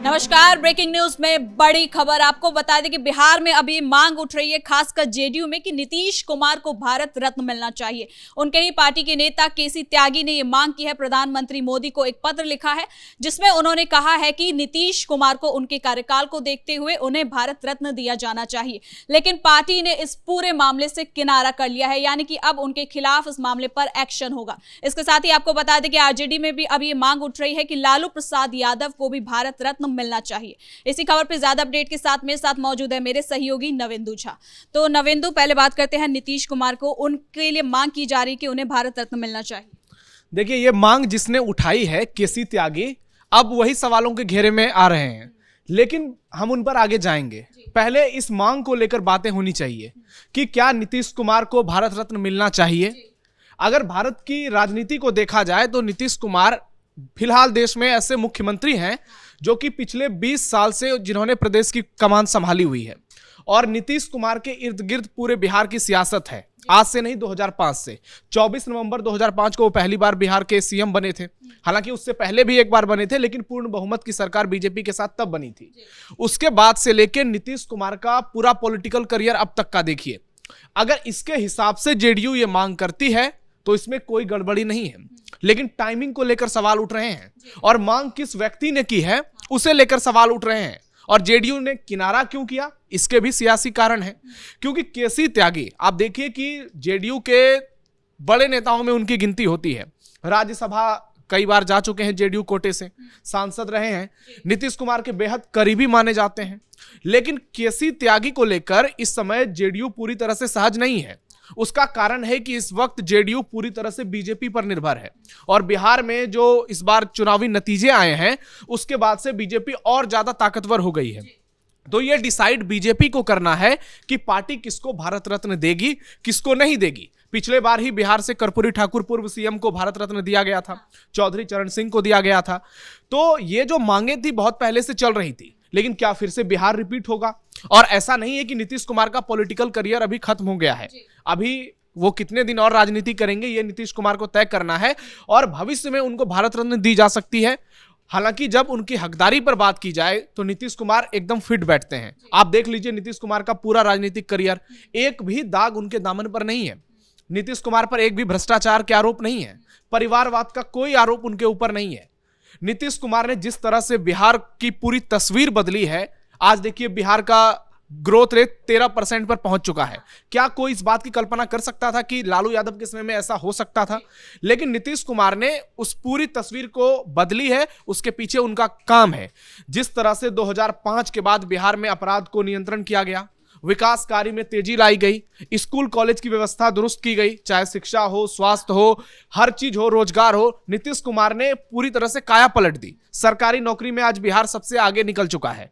नमस्कार। Breaking news में बड़ी खबर आपको बता दें कि बिहार में अभी मांग उठ रही है, खासकर जेडीयू में, कि नीतीश कुमार को भारत रत्न मिलना चाहिए। उनके ही पार्टी के नेता केसी त्यागी ने यह मांग की है। प्रधानमंत्री मोदी को एक पत्र लिखा है जिसमें उन्होंने कहा है कि नीतीश कुमार को उनके कार्यकाल को देखते हुए उन्हें भारत रत्न दिया जाना चाहिए। लेकिन पार्टी ने इस पूरे मामले से किनारा कर लिया है, यानी कि अब उनके खिलाफ इस मामले पर एक्शन होगा। इसके साथ ही आपको बता दें कि आरजेडी में भी अब ये मांग उठ रही है कि लालू प्रसाद यादव को भी भारत रत्न मिलना चाहिए। इसी खबर पे ज्यादा अपडेट के साथ मेरे साथ मौजूद है मेरे सहयोगी नवेंदु झा। तो नवेंदु, पहले बात करते हैं नीतीश कुमार को, उनके लिए मांग की जा रही है कि उन्हें भारत रत्न मिलना चाहिए। देखिए, ये मांग जिसने उठाई है केसी त्यागी, अब वही सवालों के घेरे में आ रहे हैं, लेकिन हम उन पर आगे जाएंगे। पहले इस मांग को लेकर बातें होनी चाहिए कि क्या नीतीश कुमार को भारत रत्न मिलना चाहिए। अगर भारत की राजनीति को देखा जाए तो नीतीश कुमार फिलहाल देश में ऐसे मुख्यमंत्री हैं जो कि पिछले 20 साल से जिन्होंने प्रदेश की कमान संभाली हुई है, और नीतीश कुमार के इर्द गिर्द पूरे बिहार की सियासत है। आज से नहीं, 2005 से। 24 नवंबर 2005 को वो पहली बार बिहार के सीएम बने थे। हालांकि उससे पहले भी एक बार बने थे, लेकिन पूर्ण बहुमत की सरकार बीजेपी के साथ तब बनी थी। उसके बाद से लेकर नीतीश कुमार का पूरा पॉलिटिकल करियर अब तक का देखिए। अगर इसके हिसाब से जेडीयू ये मांग करती है तो इसमें कोई गड़बड़ी नहीं है, लेकिन टाइमिंग को लेकर सवाल उठ रहे हैं, और मांग किस व्यक्ति ने की है उसे लेकर सवाल उठ रहे हैं। और जेडीयू ने किनारा क्यों किया, इसके भी सियासी कारण है। क्योंकि केसी त्यागी, आप देखिए कि जेडीयू के बड़े नेताओं में उनकी गिनती होती है। राज्यसभा कई बार जा चुके हैं जेडीयू कोटे से, सांसद रहे हैं, नीतीश कुमार के बेहद करीबी माने जाते हैं। लेकिन केसी त्यागी को लेकर इस समय जेडीयू पूरी तरह से सहज नहीं है। उसका कारण है कि इस वक्त जेडीयू पूरी तरह से बीजेपी पर निर्भर है, और बिहार में जो इस बार चुनावी नतीजे आए हैं उसके बाद से बीजेपी और ज्यादा ताकतवर हो गई है। तो ये डिसाइड बीजेपी को करना है कि पार्टी किसको भारत रत्न देगी, किसको नहीं देगी। पिछले बार ही बिहार से कर्पूरी ठाकुर पूर्व सीएम को भारत रत्न दिया गया था, चौधरी चरण सिंह को दिया गया था। तो ये जो मांगे थी बहुत पहले से चल रही थी, लेकिन क्या फिर से बिहार रिपीट होगा? और ऐसा नहीं है कि नीतीश कुमार का पॉलिटिकल करियर अभी खत्म हो गया है। अभी वो कितने दिन और राजनीति करेंगे ये नीतीश कुमार को तय करना है, और भविष्य में उनको भारत रत्न दी जा सकती है। हालांकि जब उनकी हकदारी पर बात की जाए तो नीतीश कुमार एकदम फिट बैठते हैं। आप देख लीजिए नीतीश कुमार का पूरा राजनीतिक करियर, एक भी दाग उनके दामन पर नहीं है। नीतीश कुमार पर एक भी भ्रष्टाचार के आरोप नहीं है, परिवारवाद का कोई आरोप उनके ऊपर नहीं है। नीतीश कुमार ने जिस तरह से बिहार की पूरी तस्वीर बदली है, आज देखिए बिहार का ग्रोथ रेट 13% पर पहुंच चुका है। क्या कोई इस बात की कल्पना कर सकता था कि लालू यादव के समय में ऐसा हो सकता था? लेकिन नीतीश कुमार ने उस पूरी तस्वीर को बदली है, उसके पीछे उनका काम है। जिस तरह से 2005 के बाद बिहार में अपराध को नियंत्रण किया गया, विकास कार्य में तेजी लाई गई, स्कूल कॉलेज की व्यवस्था दुरुस्त की गई, चाहे शिक्षा हो, स्वास्थ्य हो, हर चीज हो, रोजगार हो, नीतीश कुमार ने पूरी तरह से काया पलट दी। सरकारी नौकरी में आज बिहार सबसे आगे निकल चुका है।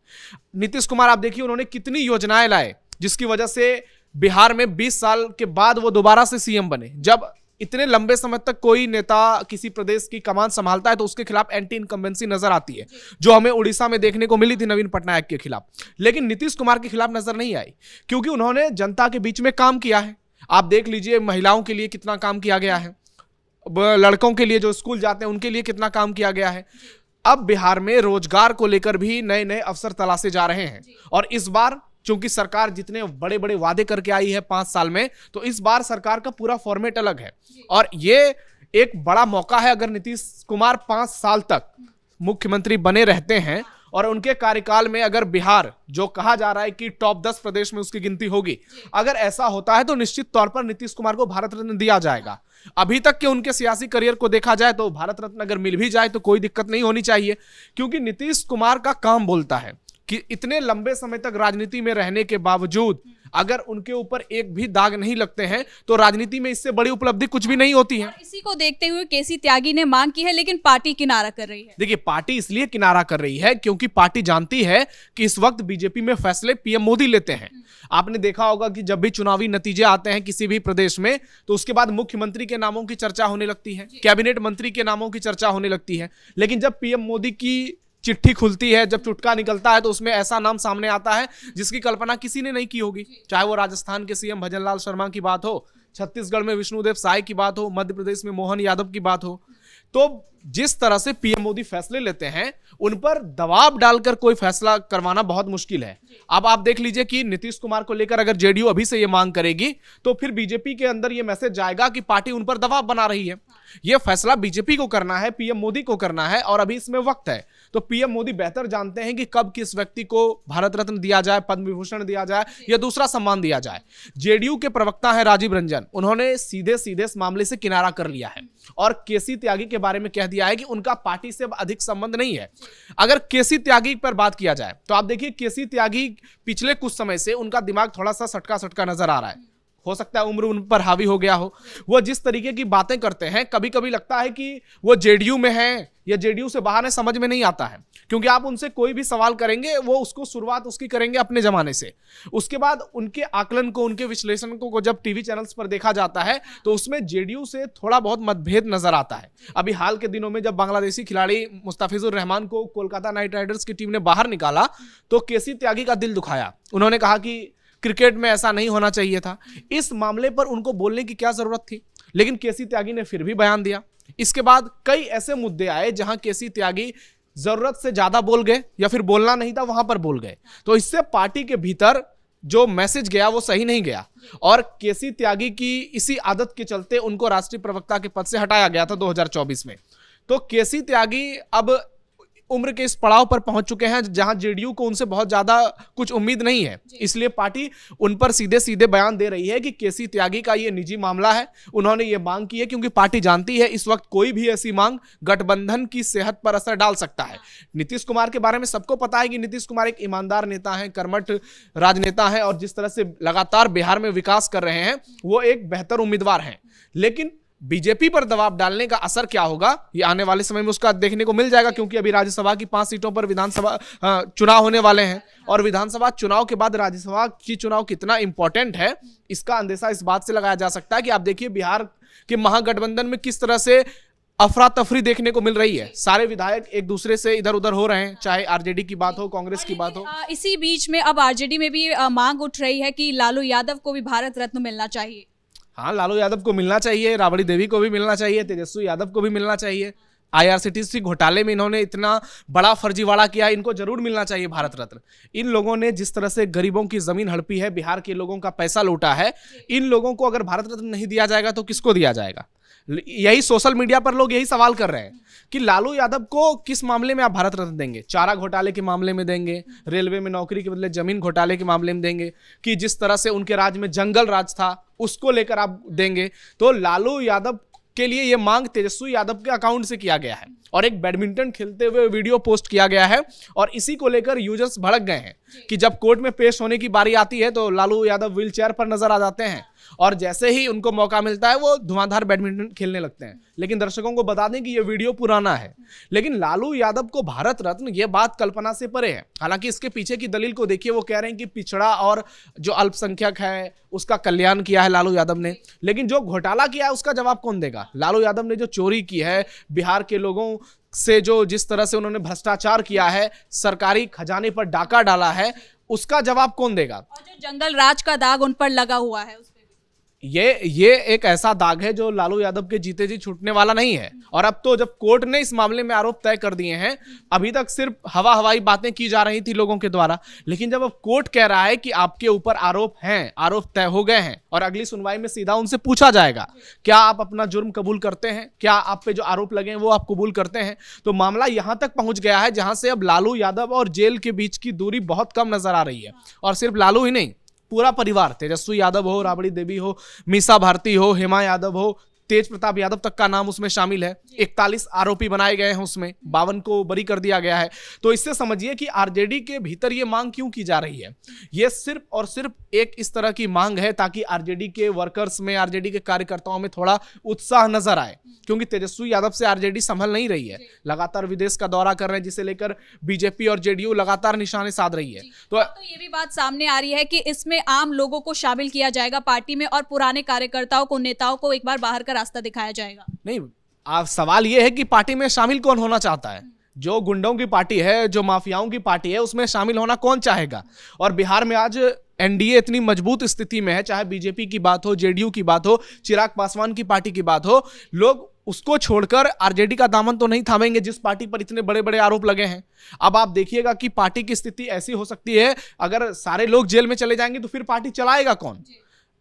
नीतीश कुमार, आप देखिए उन्होंने कितनी योजनाएं लाए, जिसकी वजह से बिहार में 20 साल के बाद वो दोबारा से सीएम बने। जब इतने लंबे समय तक कोई नेता किसी प्रदेश की कमान संभालता है तो उसके खिलाफ एंटी इनकम्बेंसी नजर आती है, जो हमें उड़ीसा में देखने को मिली थी नवीन पटनायक के खिलाफ। लेकिन नीतीश कुमार के खिलाफ नजर नहीं आई, क्योंकि उन्होंने जनता के बीच में काम किया है। आप देख लीजिए महिलाओं के लिए कितना काम किया गया है, लड़कों के लिए जो स्कूल जाते हैं उनके लिए कितना काम किया गया है। अब बिहार में रोजगार को लेकर भी नए नए अवसर तलाशे जा रहे हैं, और इस बार चूंकि सरकार जितने बड़े बड़े वादे करके आई है 5 साल में, तो इस बार सरकार का पूरा फॉर्मेट अलग है। और ये एक बड़ा मौका है, अगर नीतीश कुमार 5 साल तक मुख्यमंत्री बने रहते हैं और उनके कार्यकाल में अगर बिहार, जो कहा जा रहा है कि टॉप 10 प्रदेश में उसकी गिनती होगी, अगर ऐसा होता है तो निश्चित तौर पर नीतीश कुमार को भारत रत्न दिया जाएगा। अभी तक के उनके सियासी करियर को देखा जाए तो भारत रत्न अगर मिल भी जाए तो कोई दिक्कत नहीं होनी चाहिए, क्योंकि नीतीश कुमार का काम बोलता है कि इतने लंबे समय तक राजनीति में रहने के बावजूद अगर उनके ऊपर एक भी दाग नहीं लगते हैं तो राजनीति में इससे बड़ी उपलब्धि कुछ भी नहीं होती है। इसी को देखते हुए केसी त्यागी ने मांग की है, लेकिन पार्टी किनारा कर रही है। देखिए, पार्टी इसलिए किनारा कर रही है क्योंकि पार्टी जानती है कि इस वक्त बीजेपी में फैसले पीएम मोदी लेते हैं। आपने देखा होगा कि जब भी चुनावी नतीजे आते हैं किसी भी प्रदेश में, तो उसके बाद मुख्यमंत्री के नामों की चर्चा होने लगती है, कैबिनेट मंत्री के नामों की चर्चा होने लगती है। लेकिन जब पीएम मोदी की चिट्ठी खुलती है, जब चुटका निकलता है, तो उसमें ऐसा नाम सामने आता है जिसकी कल्पना किसी ने नहीं की होगी। चाहे वो राजस्थान के सीएम भजनलाल शर्मा की बात हो, छत्तीसगढ़ में विष्णुदेव साय की बात हो, मध्य प्रदेश में मोहन यादव की बात हो। तो जिस तरह से पीएम मोदी फैसले लेते हैं उन पर दबाव डालकर कोई फैसला करवाना बहुत मुश्किल है। अब आप देख लीजिए कि नीतीश कुमार को लेकर अगर जेडीयू अभी से ये मांग करेगी तो फिर बीजेपी के अंदर ये मैसेज जाएगा कि पार्टी उन पर दबाव बना रही है। ये फैसला बीजेपी को करना है, पीएम मोदी को करना है और अभी इसमें वक्त है। तो पीएम मोदी बेहतर जानते हैं कि कब किस व्यक्ति को भारत रत्न दिया जाए, पद्म विभूषण दिया जाए या दूसरा सम्मान दिया जाए। जेडीयू के प्रवक्ता हैं राजीव रंजन, उन्होंने सीधे सीधे इस मामले से किनारा कर लिया है और केसी त्यागी के बारे में कह दिया है कि उनका पार्टी से अधिक संबंध नहीं है। अगर केसी त्यागी पर बात किया जाए तो आप देखिए केसी त्यागी पिछले कुछ समय से उनका दिमाग थोड़ा सा सटका सटका नजर आ रहा है। हो सकता है उम्र उन पर हावी हो गया हो। वो जिस तरीके की बातें करते हैं कभी कभी लगता है कि वो जेडीयू में हैं या जेडीयू से बाहर है, समझ में नहीं आता है। क्योंकि आप उनसे कोई भी सवाल करेंगे वो उसको शुरुआत उसकी करेंगे अपने जमाने से, उसके बाद उनके आकलन को, उनके विश्लेषण को जब टीवी चैनल्स पर देखा जाता है तो उसमें जेडीयू से थोड़ा बहुत मतभेद नजर आता है। अभी हाल के दिनों में जब बांग्लादेशी खिलाड़ी मुस्तफिजुर रहमान को कोलकाता नाइट राइडर्स की टीम ने बाहर निकाला तो केसी त्यागी का दिल दुखाया। उन्होंने कहा कि क्रिकेट में ऐसा नहीं होना चाहिए था। इस मामले पर उनको बोलने की क्या जरूरत थी, लेकिन केसी त्यागी ने फिर भी बयान दिया। इसके बाद कई ऐसे मुद्दे आए जहां केसी त्यागी जरूरत से ज्यादा बोल गए या फिर बोलना नहीं था वहां पर बोल गए। तो इससे पार्टी के भीतर जो मैसेज गया वो सही नहीं गया और केसी त्यागी की इसी आदत के चलते उनको राष्ट्रीय प्रवक्ता के पद से हटाया गया था 2024 में। तो केसी त्यागी अब उम्र के इस पड़ाव पर पहुंच चुके हैं जहां जेडीयू को उनसे बहुत ज्यादा कुछ उम्मीद नहीं है, इसलिए पार्टी उन पर सीधे सीधे बयान दे रही है कि केसी त्यागी का ये निजी मामला है। उन्होंने ये मांग की है क्योंकि पार्टी जानती है इस वक्त कोई भी ऐसी मांग गठबंधन की सेहत पर असर डाल सकता है। नीतीश कुमार के बारे में सबको पता है कि नीतीश कुमार एक ईमानदार नेता है, कर्मठ राजनेता है और जिस तरह से लगातार बिहार में विकास कर रहे हैं वो एक बेहतर उम्मीदवार हैं। लेकिन बीजेपी पर दबाव डालने का असर क्या होगा ये आने वाले समय में उसका देखने को मिल जाएगा, क्योंकि अभी राज्यसभा की 5 सीटों पर विधानसभा चुनाव होने वाले हैं और विधानसभा चुनाव के बाद राज्यसभा की चुनाव कितना इंपॉर्टेंट है इसका अंदेशा इस बात से लगाया जा सकता है कि आप देखिए बिहार के महागठबंधन में किस तरह से अफरा तफरी देखने को मिल रही है। सारे विधायक एक दूसरे से इधर उधर हो रहे हैं, चाहे आरजेडी की बात हो, कांग्रेस की बात हो। इसी बीच में अब आरजेडी में भी मांग उठ रही है कि लालू यादव को भी भारत रत्न मिलना चाहिए। हाँ, लालू यादव को मिलना चाहिए, राबड़ी देवी को भी मिलना चाहिए, तेजस्वी यादव को भी मिलना चाहिए। आईआरसीटीसी घोटाले में इन्होंने इतना बड़ा फर्जीवाड़ा किया, इनको जरूर मिलना चाहिए भारत रत्न। इन लोगों ने जिस तरह से गरीबों की जमीन हड़पी है, बिहार के लोगों का पैसा लूटा है, इन लोगों को अगर भारत रत्न नहीं दिया जाएगा तो किसको दिया जाएगा? यही सोशल मीडिया पर लोग यही सवाल कर रहे हैं कि लालू यादव को किस मामले में आप भारत रत्न देंगे? चारा घोटाले के मामले में देंगे, रेलवे में नौकरी के बदले जमीन घोटाले के मामले में देंगे, कि जिस तरह से उनके राज में जंगल राज था उसको लेकर आप देंगे? तो लालू यादव के लिए यह मांग तेजस्वी यादव के अकाउंट से किया गया है और एक बैडमिंटन खेलते हुए वीडियो पोस्ट किया गया है और इसी को लेकर यूजर्स भड़क गए हैं कि जब कोर्ट में पेश होने की बारी आती है तो लालू यादव व्हील चेयर पर नजर आ जाते हैं और जैसे ही उनको मौका मिलता है वो धुआंधार बैडमिंटन खेलने लगते हैं। लेकिन दर्शकों को बता दें कि ये वीडियो पुराना है, लेकिन लालू यादव को भारत रत्न ये बात कल्पना से परे है। हालांकि इसके पीछे की दलील को देखिए, वो कह रहे हैं कि पिछड़ा और जो अल्पसंख्यक है उसका कल्याण किया है लालू यादव ने, लेकिन जो घोटाला किया है उसका जवाब कौन देगा? लालू यादव ने जो चोरी की है, बिहार के लोगों से जो जिस तरह से उन्होंने भ्रष्टाचार किया है, सरकारी खजाने पर डाका डाला है, उसका जवाब कौन देगा? और जो जंगल राज का दाग उन पर लगा हुआ है उस पे भी। ये एक ऐसा दाग है जो लालू यादव के जीते जी छूटने वाला नहीं है। और अब तो जब कोर्ट ने इस मामले में आरोप तय कर दिए हैं, अभी तक सिर्फ हवाई बातें की जा रही थी लोगों के द्वारा, लेकिन जब अब कोर्ट कह रहा है कि आपके ऊपर आरोप हैं, आरोप तय हो गए हैं और अगली सुनवाई में सीधा उनसे पूछा जाएगा क्या आप अपना जुर्म कबूल करते हैं, क्या आप पे जो आरोप लगे हैं वो आप कबूल करते हैं, तो मामला यहां तक पहुंच गया है जहां से अब लालू यादव और जेल के बीच की दूरी बहुत कम नजर आ रही है। और सिर्फ लालू ही नहीं, पूरा परिवार, तेजस्वी यादव हो, राबड़ी देवी हो, मीसा भारती हो, हेमा यादव हो, तेज प्रताप यादव तक का नाम उसमें शामिल है। 41 आरोपी बनाए गए हैं उसमें, 52 को बरी कर दिया गया है। तो इससे समझिए कि आरजेडी के भीतर ये मांग क्यों की जा रही है। ये सिर्फ और सिर्फ एक इस तरह की मांग है ताकि आरजेडी के वर्कर्स में, आरजेडी के कार्यकर्ताओं में थोड़ा उत्साह नजर आए, क्योंकि तेजस्वी यादव से आरजेडी संभल नहीं रही है। लगातार विदेश का दौरा कर रहे हैं, जिसे लेकर बीजेपी और जेडीयू लगातार निशाने साध रही है। तो ये भी बात सामने आ रही है कि इसमें आम लोगों को शामिल किया जाएगा पार्टी में और पुराने कार्यकर्ताओं को, नेताओं को एक बार बाहर का रास्ता दिखाया जाएगा। नहीं, आप सवाल यह है कि पार्टी में शामिल कौन होना चाहता है? जो गुंडों की पार्टी है, जो माफियाओं की पार्टी है, उसमें शामिल होना कौन चाहेगा? और बिहार में आज एनडीए इतनी मजबूत स्थिति में है, चाहे बीजेपी की बात हो, जेडीयू की बात हो, चिराग पासवान की पार्टी की बात हो, लोग उसको छोड़कर आरजेडी का दामन तो नहीं थामेंगे जिस पार्टी पर इतने बड़े बड़े आरोप लगे हैं। अब आप देखिएगा कि पार्टी की स्थिति ऐसी हो सकती है, अगर सारे लोग जेल में चले जाएंगे तो फिर पार्टी चलाएगा कौन।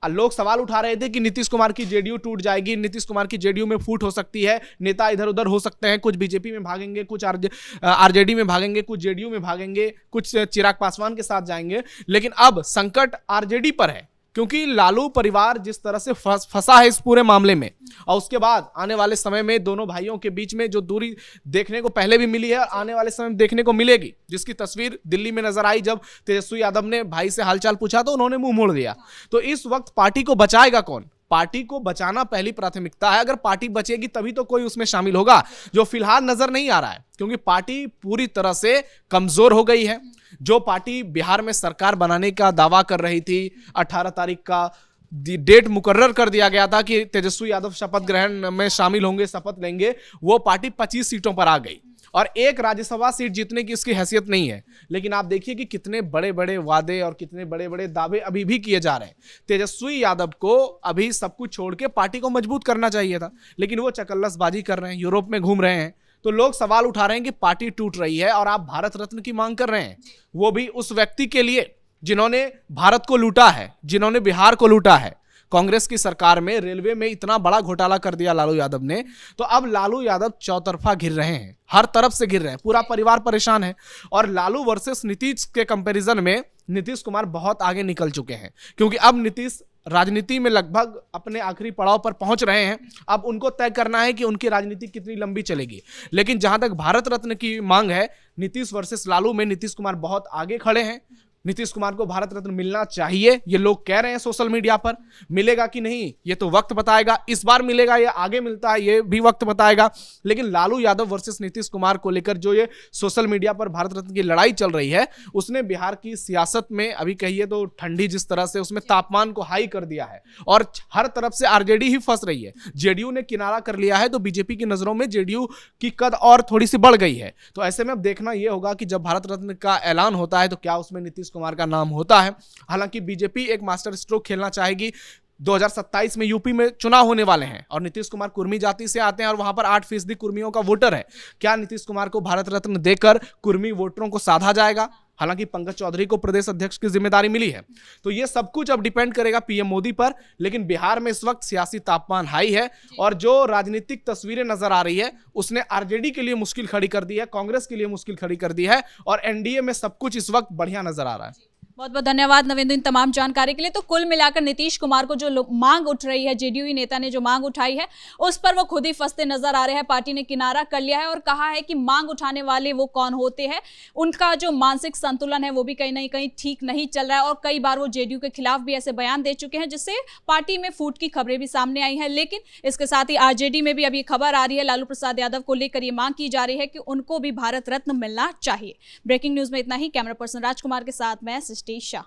लोग सवाल उठा रहे थे कि नीतीश कुमार की जेडीयू टूट जाएगी, नीतीश कुमार की जेडीयू में फूट हो सकती है, नेता इधर उधर हो सकते हैं, कुछ बीजेपी में भागेंगे, कुछ आरजेडी में भागेंगे, कुछ जेडीयू में भागेंगे, कुछ चिराग पासवान के साथ जाएंगे। लेकिन अब संकट आरजेडी पर है, क्योंकि लालू परिवार जिस तरह से फंसा है इस पूरे मामले में, और उसके बाद आने वाले समय में दोनों भाइयों के बीच में जो दूरी देखने को पहले भी मिली है और आने वाले समय में देखने को मिलेगी, जिसकी तस्वीर दिल्ली में नजर आई जब तेजस्वी यादव ने भाई से हालचाल पूछा तो उन्होंने मुंह मोड़ दिया। तो इस वक्त पार्टी को बचाएगा कौन? पार्टी को बचाना पहली प्राथमिकता है। अगर पार्टी बचेगी तभी तो कोई उसमें शामिल होगा, जो फिलहाल नजर नहीं आ रहा है, क्योंकि पार्टी पूरी तरह से कमजोर हो गई है। जो पार्टी बिहार में सरकार बनाने का दावा कर रही थी, 18 तारीख का डेट मुकर्रर कर दिया गया था कि तेजस्वी यादव शपथ ग्रहण में शामिल होंगे, शपथ लेंगे, वो पार्टी 25 सीटों पर आ गई और एक राज्यसभा सीट जीतने की इसकी हैसियत नहीं है। लेकिन आप देखिए कि कितने बड़े बड़े वादे और कितने बड़े बड़े दावे अभी भी किए जा रहे हैं। तेजस्वी यादव को अभी सब कुछ छोड़ के पार्टी को मजबूत करना चाहिए था, लेकिन वो चकल्लसबाजी कर रहे हैं, यूरोप में घूम रहे हैं। तो लोग सवाल उठा रहे हैं कि पार्टी टूट रही है और आप भारत रत्न की मांग कर रहे हैं, वो भी उस व्यक्ति के लिए जिन्होंने भारत को लूटा है, जिन्होंने बिहार को लूटा है। कांग्रेस की सरकार में रेलवे में इतना बड़ा घोटाला कर दिया लालू यादव ने, तो अब लालू यादव चौतरफा घिर रहे हैं, हर तरफ से घिर रहे हैं, पूरा परिवार परेशान है। और लालू वर्सेस नीतीश के कंपैरिजन में नीतीश कुमार बहुत आगे निकल चुके हैं, क्योंकि अब नीतीश राजनीति में लगभग अपने आखिरी पड़ाव पर पहुंच रहे हैं। अब उनको तय करना है कि उनकी राजनीति कितनी लंबी चलेगी। लेकिन जहां तक भारत रत्न की मांग है, नीतीश वर्सेस लालू में नीतीश कुमार बहुत आगे खड़े हैं। नीतीश कुमार को भारत रत्न मिलना चाहिए, ये लोग कह रहे हैं सोशल मीडिया पर। मिलेगा कि नहीं ये तो वक्त बताएगा, इस बार मिलेगा या आगे मिलता है ये भी वक्त बताएगा। लेकिन लालू यादव वर्सेस नीतीश कुमार को लेकर जो ये सोशल मीडिया पर भारत रत्न की लड़ाई चल रही है, उसने बिहार की सियासत में अभी कहिए तो ठंडी जिस तरह से उसमें तापमान को हाई कर दिया है और हर तरफ से आरजेडी ही फंस रही है। जेडीयू ने किनारा कर लिया है तो बीजेपी की नजरों में जेडीयू की कद और थोड़ी सी बढ़ गई है। तो ऐसे में अब देखना यह होगा कि जब भारत रत्न का ऐलान होता है तो क्या उसमें नीतीश कुमार का नाम होता है। हालांकि बीजेपी एक मास्टर स्ट्रोक खेलना चाहेगी। 2027 में यूपी में चुनाव होने वाले हैं और नीतीश कुमार कुर्मी जाति से आते हैं और वहां पर 8% कुर्मियों का वोटर है। क्या नीतीश कुमार को भारत रत्न देकर कुर्मी वोटरों को साधा जाएगा? हालांकि पंकज चौधरी को प्रदेश अध्यक्ष की जिम्मेदारी मिली है। तो ये सब कुछ अब डिपेंड करेगा पीएम मोदी पर। लेकिन बिहार में इस वक्त सियासी तापमान हाई है और जो राजनीतिक तस्वीरें नजर आ रही है उसने आरजेडी के लिए मुश्किल खड़ी कर दी है, कांग्रेस के लिए मुश्किल खड़ी कर दी है और एनडीए में सब कुछ इस वक्त बढ़िया नजर आ रहा है। बहुत बहुत धन्यवाद नवेंद्र इन तमाम जानकारी के लिए। तो कुल मिलाकर नीतीश कुमार को जो मांग उठ रही है, जेडीयू नेता ने जो मांग उठाई है उस पर वो खुद ही फंसते नजर आ रहे हैं। पार्टी ने किनारा कर लिया है और कहा है कि मांग उठाने वाले वो कौन होते हैं, उनका जो मानसिक संतुलन है वो भी कहीं ना कहीं ठीक नहीं चल रहा है। और कई बार वो जेडीयू के खिलाफ भी ऐसे बयान दे चुके हैं जिससे पार्टी में फूट की खबरें भी सामने आई हैं। लेकिन इसके साथ ही आरजेडी में भी अभी खबर आ रही है, लालू प्रसाद यादव को लेकर ये मांग की जा रही है कि उनको भी भारत रत्न मिलना चाहिए। ब्रेकिंग न्यूज में इतना ही। कैमरा पर्सन राजकुमार के साथ मैं सृष्टि शाह।